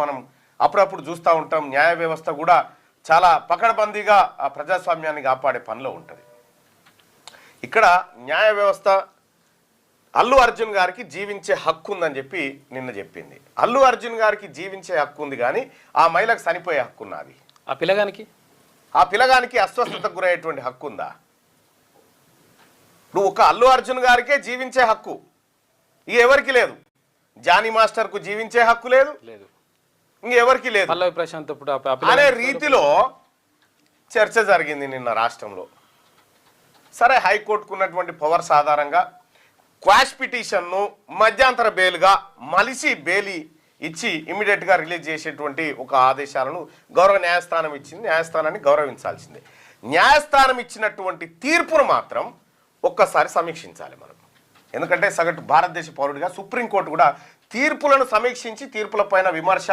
మనం అప్పుడప్పుడు చూస్తూ ఉంటాం. న్యాయ వ్యవస్థ కూడా చాలా పకడ్బందీగా ఆ ప్రజాస్వామ్యాన్ని కాపాడే పనిలో ఉంటుంది. ఇక్కడ న్యాయ వ్యవస్థ అల్లు అర్జున్ గారికి జీవించే హక్కు ఉందని చెప్పి నిన్న చెప్పింది. అల్లు అర్జున్ గారికి జీవించే హక్కు ఉంది, కానీ ఆ మహిళకు చనిపోయే హక్కు ఉన్నది. ఆ పిల్లగానికి అస్వస్థతకు గురయ్యేటువంటి హక్కు ఉందా? నువ్వు ఒక అల్లు అర్జున్ గారికే జీవించే హక్కు, ఇక ఎవరికి లేదు. జానీ మాస్టర్కు జీవించే హక్కు లేదు, ఇంకెవరికి లేదు అనే రీతిలో చర్చ జరిగింది నిన్న రాష్ట్రంలో. సరే, హైకోర్టుకు ఉన్నటువంటి పవర్స్ ఆధారంగా క్వాష్ పిటిషన్ను మధ్యంతర బెయిల్గా మలిసి బెయిల్ ఇచ్చి ఇమీడియట్గా రిలీజ్ చేసేటువంటి ఒక ఆదేశాలను గౌరవ న్యాయస్థానం ఇచ్చింది. న్యాయస్థానాన్ని గౌరవించాల్సిందే. న్యాయస్థానం ఇచ్చినటువంటి తీర్పును మాత్రం ఒక్కసారి సమీక్షించాలి మనం. ఎందుకంటే సగటు భారతదేశ పౌరుడిగా సుప్రీంకోర్టు కూడా తీర్పులను సమీక్షించి తీర్పులపైన విమర్శ